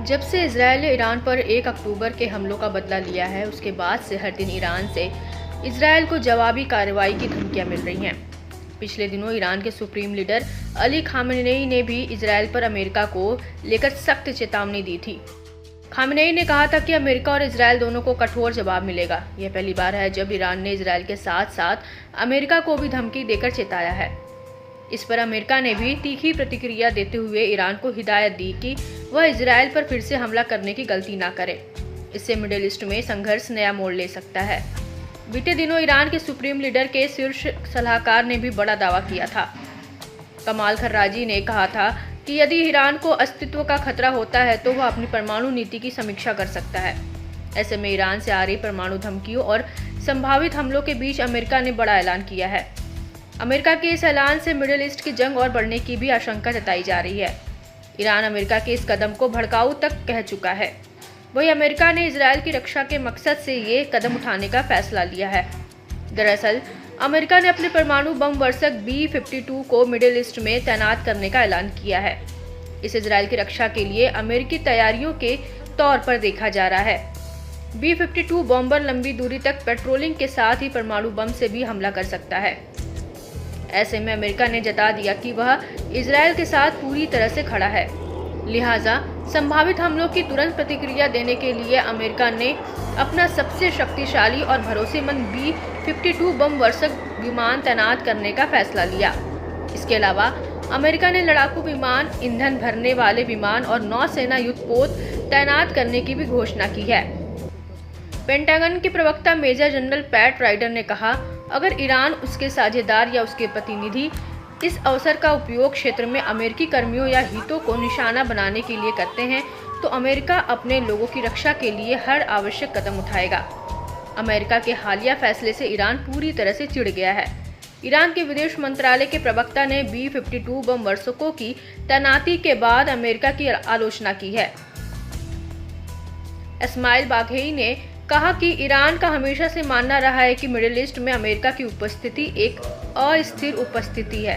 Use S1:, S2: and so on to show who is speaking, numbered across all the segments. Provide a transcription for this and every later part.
S1: जब से इजराइल ने ईरान पर 1 अक्टूबर के हमलों का बदला लिया है, उसके बाद से हर दिन ईरान से इजराइल को जवाबी कार्रवाई की धमकियां मिल रही हैं। पिछले दिनों ईरान के सुप्रीम लीडर अली खामेनेई ने भी इजराइल पर अमेरिका को लेकर सख्त चेतावनी दी थी। खामेनेई ने कहा था कि अमेरिका और इजराइल दोनों को कठोर जवाब मिलेगा। यह पहली बार है जब ईरान ने इजराइल के साथ साथ अमेरिका को भी धमकी देकर चेताया है। इस पर अमेरिका ने भी तीखी प्रतिक्रिया देते हुए ईरान को हिदायत दी कि वह इजराइल पर फिर से हमला करने की गलती ना करे। इससे मिडिल ईस्ट में संघर्ष नया मोड़ ले सकता है। बीते दिनों ईरान के सुप्रीम लीडर के शीर्ष सलाहकार ने भी बड़ा दावा किया था। कमाल खर्राजी ने कहा था कि यदि ईरान को अस्तित्व का खतरा होता है तो वह अपनी परमाणु नीति की समीक्षा कर सकता है। ऐसे में ईरान से आ रही परमाणु धमकियों और संभावित हमलों के बीच अमेरिका ने बड़ा ऐलान किया है। अमेरिका के इस ऐलान से मिडिल ईस्ट की जंग और बढ़ने की भी आशंका जताई जा रही है। ईरान अमेरिका के इस कदम को भड़काऊ तक कह चुका है। वहीं अमेरिका ने इजराइल की रक्षा के मकसद से ये कदम उठाने का फैसला लिया है। दरअसल अमेरिका ने अपने परमाणु बम वर्षक B-52 को मिडिल ईस्ट में तैनात करने का ऐलान किया है। इस इजराइल की रक्षा के लिए अमेरिकी तैयारियों के तौर पर देखा जा रहा है। B-52 बॉम्बर लंबी दूरी तक पेट्रोलिंग के साथ ही परमाणु बम से भी हमला कर सकता है। ऐसे में अमेरिका ने जता दिया कि वह इजराइल के साथ पूरी तरह से खड़ा है। लिहाजा संभावित हमलों की तुरंत प्रतिक्रिया देने के लिए अमेरिका ने अपना सबसे शक्तिशाली और भरोसेमंद B-52 बम वर्षक विमान तैनात करने का फैसला लिया। इसके अलावा अमेरिका ने लड़ाकू विमान, ईंधन भरने वाले विमान और नौसेना युद्धपोत तैनात करने की भी घोषणा की है। पेंटागन के प्रवक्ता मेजर जनरल पैट राइडर ने कहा, अगर ईरान, उसके साझेदार या उसके प्रतिनिधि इस अवसर का उपयोग क्षेत्र में अमेरिकी कर्मियों या हितों को निशाना बनाने के लिए करते हैं तो अमेरिका अपने लोगों की रक्षा के लिए हर आवश्यक कदम उठाएगा। अमेरिका के हालिया फैसले से ईरान पूरी तरह से चिढ़ गया है। ईरान के विदेश मंत्रालय के प्रवक्ता ने B-52 बम वर्षकों की तैनाती के बाद अमेरिका की आलोचना की है। इस्माइल बाघेई ने कहा कि ईरान का हमेशा से मानना रहा है कि मिडिल ईस्ट में अमेरिका की उपस्थिति एक अस्थिर उपस्थिति है।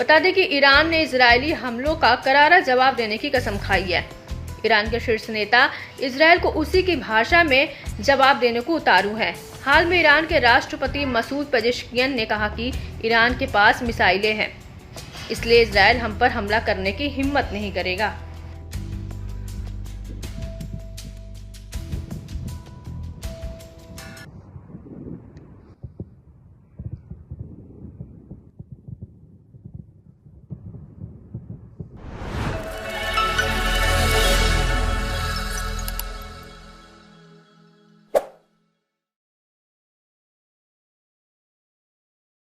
S1: बता दें कि ईरान ने इजरायली हमलों का करारा जवाब देने की कसम खाई है। ईरान के शीर्ष नेता इजरायल को उसी की भाषा में जवाब देने को उतारू हैं। हाल में ईरान के राष्ट्रपति मसूद पेजेश्कियन ने कहा कि ईरान के पास मिसाइलें हैं, इसलिए इजरायल हम पर हमला करने की हिम्मत नहीं करेगा।